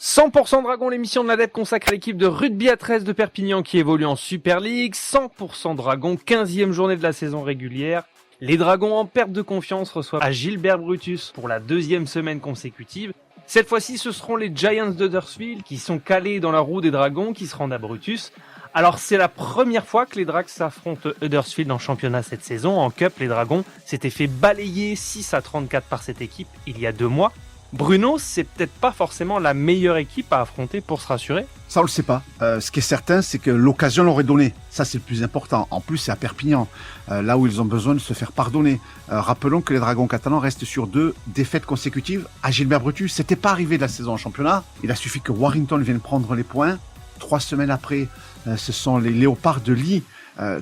100% Dragon, l'émission de la dette consacrée à l'équipe de rugby à 13 de Perpignan qui évolue en Super League. 100% Dragon, 15e journée de la saison régulière. Les Dragons en perte de confiance reçoivent à Gilbert Brutus pour la 2e semaine consécutive. Cette fois-ci, ce seront les Giants d'Huddersfield qui sont calés dans la roue des Dragons qui se rendent à Brutus. Alors c'est la première fois que les Drags s'affrontent Huddersfield en championnat cette saison. En Cup, les Dragons s'étaient fait balayer 6-34 par cette équipe il y a 2 mois. Bruno, c'est peut-être pas forcément la meilleure équipe à affronter pour se rassurer. Ça, on le sait pas. Ce qui est certain, c'est que l'occasion leur est donnée. Ça, c'est le plus important. En plus, c'est à Perpignan, là où ils ont besoin de se faire pardonner. Rappelons que les Dragons catalans restent sur 2 défaites consécutives à Gilbert Brutus. C'était pas arrivé de la saison en championnat. Il a suffi que Warrington vienne prendre les points. 3 semaines après, ce sont les Léopards de Lee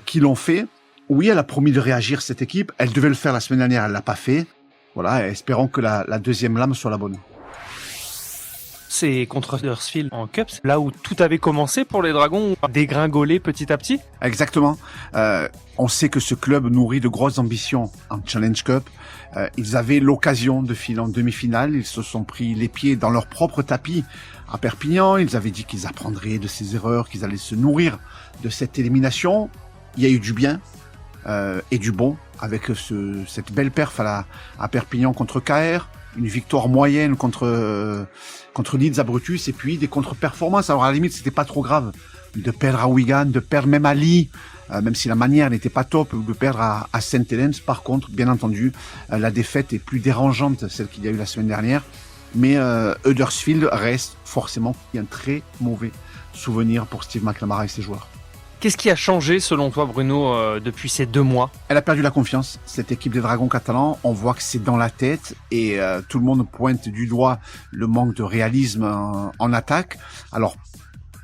qui l'ont fait. Oui, elle a promis de réagir, cette équipe. Elle devait le faire la semaine dernière, elle l'a pas fait. Voilà, espérons que la deuxième lame soit la bonne. C'est contre Huddersfield en Cup, là où tout avait commencé pour les Dragons, dégringoler petit à petit. Exactement. On sait que ce club nourrit de grosses ambitions en Challenge Cup. Ils avaient l'occasion de filer en demi-finale. Ils se sont pris les pieds dans leur propre tapis à Perpignan. Ils avaient dit qu'ils apprendraient de ces erreurs, qu'ils allaient se nourrir de cette élimination. Il y a eu du bien et du bon avec cette belle perf à Perpignan contre KR. Une victoire moyenne contre Leeds à Brutus et puis des contre-performances. Alors à la limite, c'était pas trop grave de perdre à Wigan, de perdre même à Lee, même si la manière n'était pas top, ou de perdre à St. Helens. Par contre, bien entendu, la défaite est plus dérangeante, celle qu'il y a eu la semaine dernière. Mais Huddersfield reste forcément un très mauvais souvenir pour Steve McNamara et ses joueurs. Qu'est-ce qui a changé selon toi, Bruno, depuis ces 2 mois ? Elle a perdu la confiance, cette équipe des Dragons catalans. On voit que c'est dans la tête et tout le monde pointe du doigt le manque de réalisme en attaque. Alors,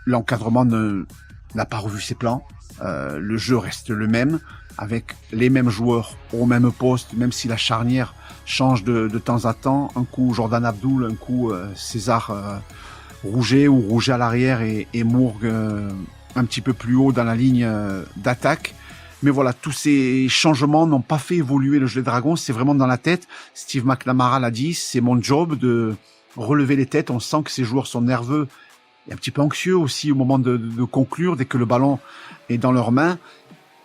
l'encadrement n'a pas revu ses plans. Le jeu reste le même, avec les mêmes joueurs au même poste, même si la charnière change de temps à temps. Un coup Jordan Abdoul, un coup César Rouget ou Rouget à l'arrière et Mourgue un petit peu plus haut dans la ligne d'attaque. Mais voilà, tous ces changements n'ont pas fait évoluer le jeu des Dragons. C'est vraiment dans la tête. Steve McNamara l'a dit, c'est mon job de relever les têtes. On sent que ces joueurs sont nerveux et un petit peu anxieux aussi au moment de conclure, dès que le ballon est dans leurs mains.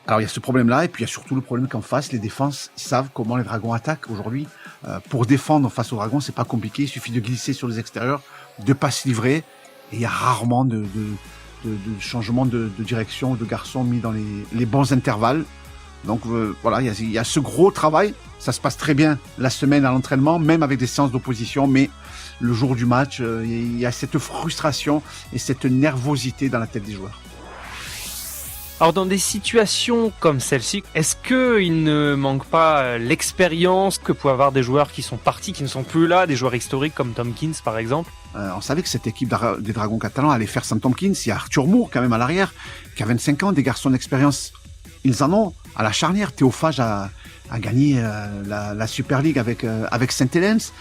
Alors il y a ce problème-là, et puis il y a surtout le problème qu'en face, les défenses savent comment les Dragons attaquent aujourd'hui. Pour défendre face aux Dragons, c'est pas compliqué. Il suffit de glisser sur les extérieurs, de pas se livrer, et il y a rarement de changement de direction de garçon mis dans les bons intervalles. Donc voilà, il y a ce gros travail. Ça se passe très bien la semaine à l'entraînement, même avec des séances d'opposition, mais le jour du match, il y a cette frustration et cette nervosité dans la tête des joueurs. Alors dans des situations comme celle-ci, est-ce qu'il ne manque pas l'expérience que peuvent avoir des joueurs qui sont partis, qui ne sont plus là, des joueurs historiques comme Tompkins par exemple ? On savait que cette équipe des Dragons catalans allait faire sans Tompkins. Il y a Arthur Moore quand même à l'arrière, qui a 25 ans, des garçons d'expérience. Ils en ont. À la charnière, Théophage a gagné la Super League avec St. Helens.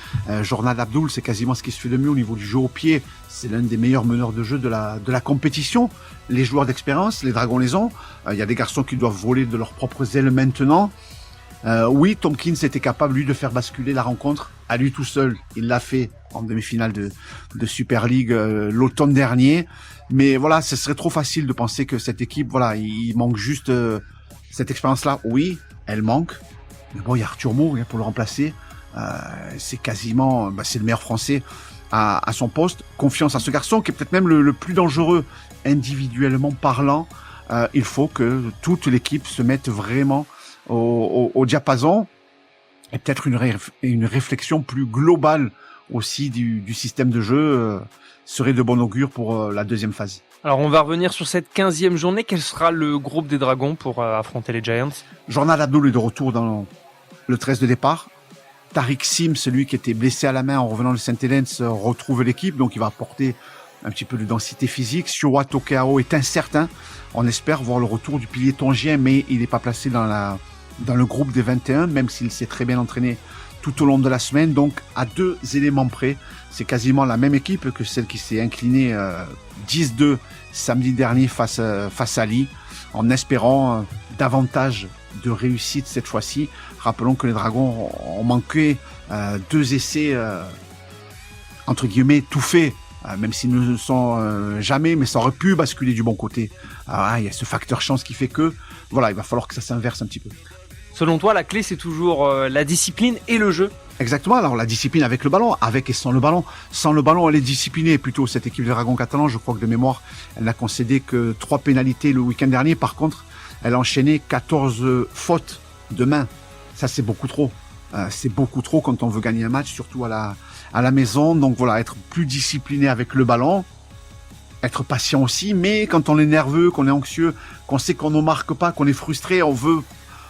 Jordan Abdoul, c'est quasiment ce qui se fait de mieux au niveau du jeu au pied. C'est l'un des meilleurs meneurs de jeu de la compétition. Les joueurs d'expérience, les Dragons les ont. Il y a des garçons qui doivent voler de leurs propres ailes maintenant. Oui, Tompkins était capable, lui, de faire basculer la rencontre à lui tout seul. Il l'a fait en demi-finale de Super League l'automne dernier. Mais voilà, ce serait trop facile de penser que cette équipe, voilà, il manque juste cette expérience-là. Oui, elle manque. Mais bon, il y a Arthur Moore pour le remplacer. C'est quasiment, c'est le meilleur Français à son poste. Confiance à ce garçon qui est peut-être même le plus dangereux individuellement parlant. Il faut que toute l'équipe se mette vraiment au diapason, et peut-être une réflexion plus globale aussi du système de jeu serait de bon augure pour la deuxième phase. Alors on va revenir sur cette 15e journée. Quel sera le groupe des Dragons pour affronter les Giants ? Jordan Abdoul est de retour dans le 13 de départ. Tariq Sim, celui qui était blessé à la main en revenant de St. Helens, retrouve l'équipe, donc il va apporter un petit peu de densité physique. Siwa Tokeao est incertain. On espère voir le retour du pilier tongien, mais il n'est pas placé dans le groupe des 21, même s'il s'est très bien entraîné tout au long de la semaine. Donc, à 2 éléments près, c'est quasiment la même équipe que celle qui s'est inclinée 10-2 samedi dernier face à Lee, en espérant davantage de réussite cette fois-ci. Rappelons que les Dragons ont manqué 2 essais entre guillemets, tout fait. Même s'ils ne le sont jamais, mais ça aurait pu basculer du bon côté. Il y a ce facteur chance qui fait que, voilà, il va falloir que ça s'inverse un petit peu. Selon toi, la clé, c'est toujours la discipline et le jeu? Exactement, alors la discipline avec le ballon, avec et sans le ballon. Sans le ballon, elle est disciplinée plutôt, cette équipe des Dragons catalans. Je crois que de mémoire, elle n'a concédé que 3 pénalités le week-end dernier. Par contre, elle a enchaîné 14 fautes de main. Ça, c'est beaucoup trop. C'est beaucoup trop quand on veut gagner un match, surtout à la maison. Donc voilà, être plus discipliné avec le ballon, être patient aussi, mais quand on est nerveux, qu'on est anxieux, qu'on sait qu'on ne marque pas, qu'on est frustré, on veut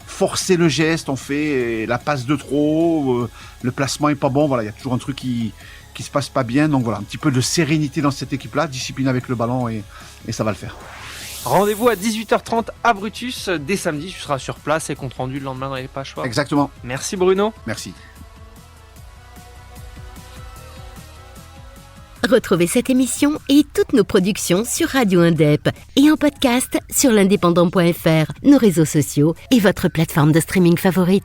forcer le geste, on fait la passe de trop, le placement est pas bon, voilà, il y a toujours un truc qui se passe pas bien. Donc voilà, un petit peu de sérénité dans cette équipe-là, discipline avec le ballon et ça va le faire. Rendez-vous à 18h30 à Brutus. Dès samedi, tu seras sur place et compte rendu le lendemain dans les pages. Exactement. Merci Bruno. Merci. Retrouvez cette émission et toutes nos productions sur Radio Indep et en podcast sur l'indépendant.fr, nos réseaux sociaux et votre plateforme de streaming favorite.